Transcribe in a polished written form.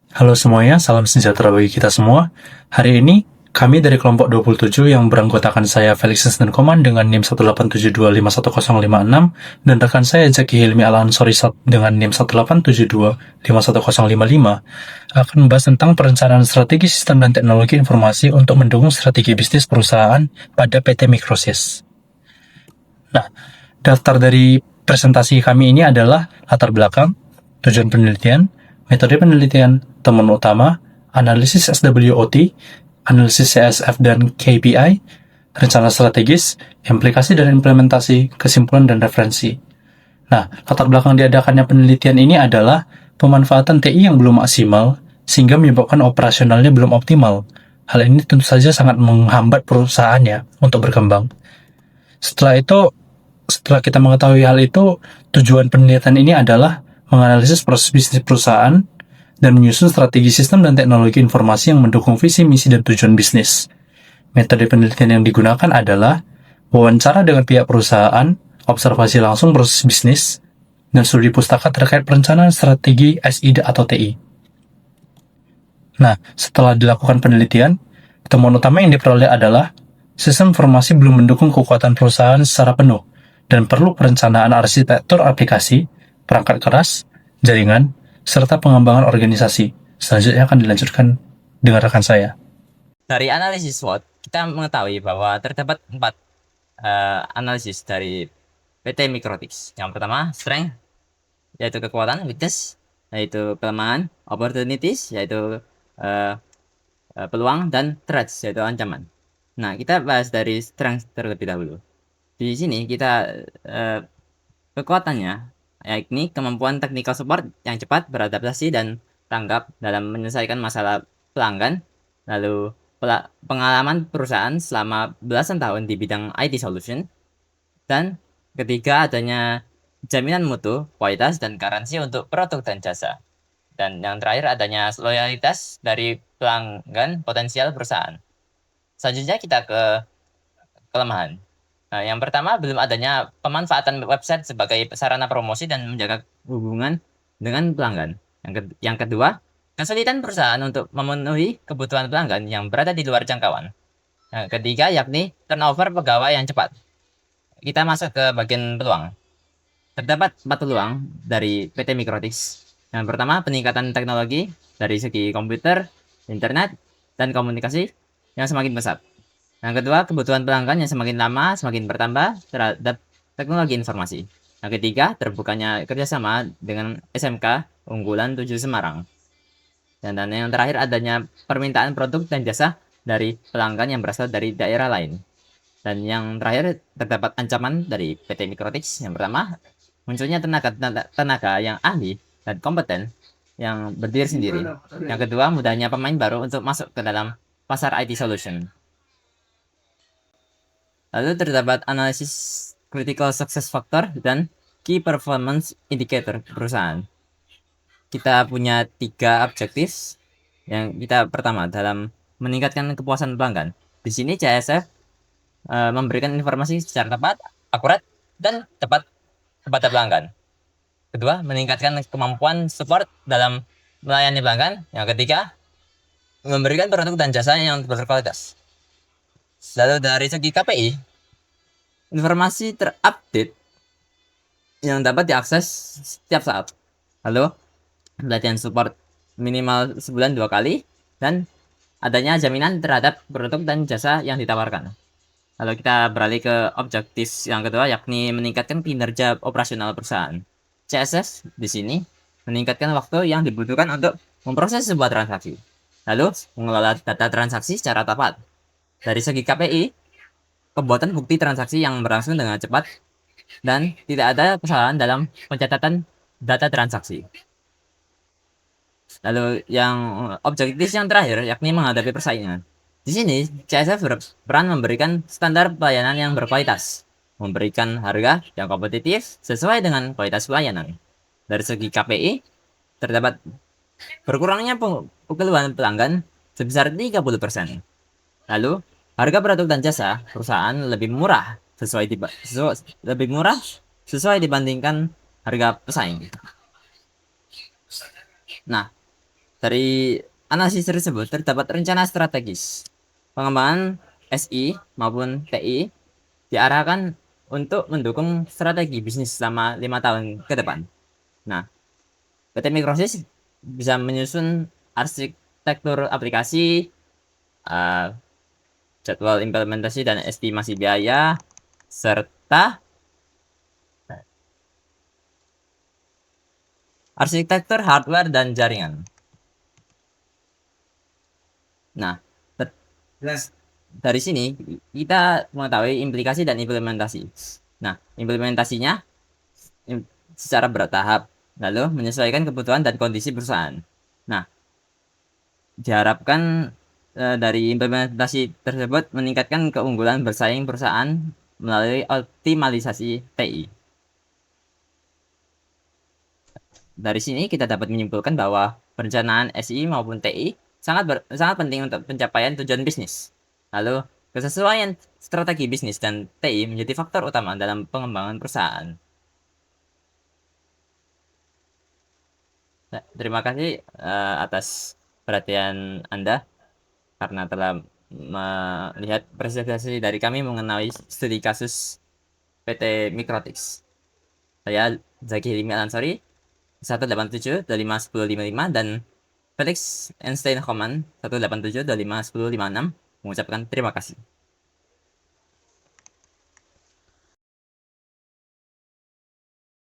Halo semuanya, salam sejahtera bagi kita semua. Hari ini, kami dari kelompok 27 yang beranggotakan saya Felix dan Koman dengan NIM 187251056 dan rekan saya Zaki Hilmi Al-Ansori dengan NIM 187251055 akan membahas tentang perencanaan strategi sistem dan teknologi informasi untuk mendukung strategi bisnis perusahaan pada PT Microsis. Nah, daftar dari presentasi kami ini adalah latar belakang, tujuan penelitian, metode penelitian, temuan utama, analisis SWOT, analisis CSF dan KPI, rencana strategis, implikasi dan implementasi, kesimpulan dan referensi. Nah, latar belakang diadakannya penelitian ini adalah pemanfaatan TI yang belum maksimal, sehingga menyebabkan operasionalnya belum optimal. Hal ini tentu saja sangat menghambat perusahaan ya untuk berkembang. Setelah kita mengetahui hal itu, tujuan penelitian ini adalah menganalisis proses bisnis perusahaan dan menyusun strategi sistem dan teknologi informasi yang mendukung visi, misi, dan tujuan bisnis. Metode penelitian yang digunakan adalah wawancara dengan pihak perusahaan, observasi langsung proses bisnis, dan studi pustaka terkait perencanaan strategi SI atau TI. Nah, setelah dilakukan penelitian, temuan utama yang diperoleh adalah sistem informasi belum mendukung kekuatan perusahaan secara penuh dan perlu perencanaan arsitektur aplikasi, perangkat keras, jaringan, serta pengembangan organisasi. Selanjutnya akan dilanjutkan dengan rekan saya. Dari analisis SWOT, kita mengetahui bahwa terdapat 4 analisis dari PT Microtics. Yang pertama, strength, yaitu kekuatan, weakness, yaitu kelemahan, opportunities, yaitu peluang, dan threats, yaitu ancaman. Nah, kita bahas dari strength terlebih dahulu. Di sini kita kekuatannya, yakni kemampuan technical support yang cepat beradaptasi dan tanggap dalam menyelesaikan masalah pelanggan, lalu pengalaman perusahaan selama belasan tahun di bidang IT solution, dan ketiga adanya jaminan mutu, kualitas, dan garansi untuk produk dan jasa. Dan yang terakhir adanya loyalitas dari pelanggan potensial perusahaan. Selanjutnya kita ke kelemahan. Nah, yang pertama, belum adanya pemanfaatan website sebagai sarana promosi dan menjaga hubungan dengan pelanggan. Yang kedua, kesulitan perusahaan untuk memenuhi kebutuhan pelanggan yang berada di luar jangkauan. Yang ketiga, yakni turnover pegawai yang cepat. Kita masuk ke bagian peluang. Terdapat 4 peluang dari PT Microtics. Yang pertama, peningkatan teknologi dari segi komputer, internet, dan komunikasi yang semakin pesat. Yang kedua, kebutuhan pelanggan yang semakin lama semakin bertambah terhadap teknologi informasi. Yang ketiga, terbukanya kerjasama dengan SMK unggulan 7 Semarang. Dan yang terakhir, adanya permintaan produk dan jasa dari pelanggan yang berasal dari daerah lain. Dan yang terakhir, terdapat ancaman dari PT Microtics. Yang pertama, munculnya tenaga yang ahli dan kompeten yang berdiri sendiri. Yang kedua, mudahnya pemain baru untuk masuk ke dalam pasar IT solution. Lalu terdapat analisis critical success factor dan key performance indicator perusahaan. Kita punya 3 objektif. Yang kita pertama dalam meningkatkan kepuasan pelanggan. Di sini CSF memberikan informasi secara tepat, akurat, dan tepat kepada pelanggan. Kedua, meningkatkan kemampuan support dalam melayani pelanggan. Yang ketiga, memberikan produk dan jasa yang berkualitas. Lalu dari segi KPI, informasi terupdate yang dapat diakses setiap saat. Lalu, pelatihan support minimal sebulan 2 kali, dan adanya jaminan terhadap produk dan jasa yang ditawarkan. Lalu kita beralih ke objektif yang kedua, yakni meningkatkan kinerja operasional perusahaan. CSS di sini meningkatkan waktu yang dibutuhkan untuk memproses sebuah transaksi. Lalu, mengelola data transaksi secara tepat. Dari segi KPI, pembuatan bukti transaksi yang berlangsung dengan cepat dan tidak ada kesalahan dalam pencatatan data transaksi. Lalu yang objektif yang terakhir, yakni menghadapi persaingan. Di sini, CSF berperan memberikan standar pelayanan yang berkualitas, memberikan harga yang kompetitif sesuai dengan kualitas pelayanan. Dari segi KPI, terdapat berkurangnya keluhan pelanggan sebesar 30%. Lalu, harga produk dan jasa perusahaan lebih murah sesuai dibandingkan harga pesaing. Nah, Dari analisis tersebut terdapat rencana strategis pengembangan SI maupun TI diarahkan untuk mendukung strategi bisnis selama 5 tahun ke depan. Nah, PT Microsis bisa menyusun arsitektur aplikasi, jadwal implementasi dan estimasi biaya, serta arsitektur hardware dan jaringan. Nah, dari sini kita mengetahui implikasi dan implementasi. Nah, implementasinya secara bertahap, lalu menyesuaikan kebutuhan dan kondisi perusahaan. Nah, diharapkan dari implementasi tersebut meningkatkan keunggulan bersaing perusahaan melalui optimalisasi TI. Dari sini kita dapat menyimpulkan bahwa perencanaan SI maupun TI sangat penting untuk pencapaian tujuan bisnis. Lalu, kesesuaian strategi bisnis dan TI menjadi faktor utama dalam pengembangan perusahaan. Nah, terima kasih atas perhatian Anda karena telah melihat presentasi dari kami mengenai studi kasus PT Mikrotics. Saya Zaki Limi Alansori 187251055 dan Felix Einstein Homan 187251056 mengucapkan terima kasih.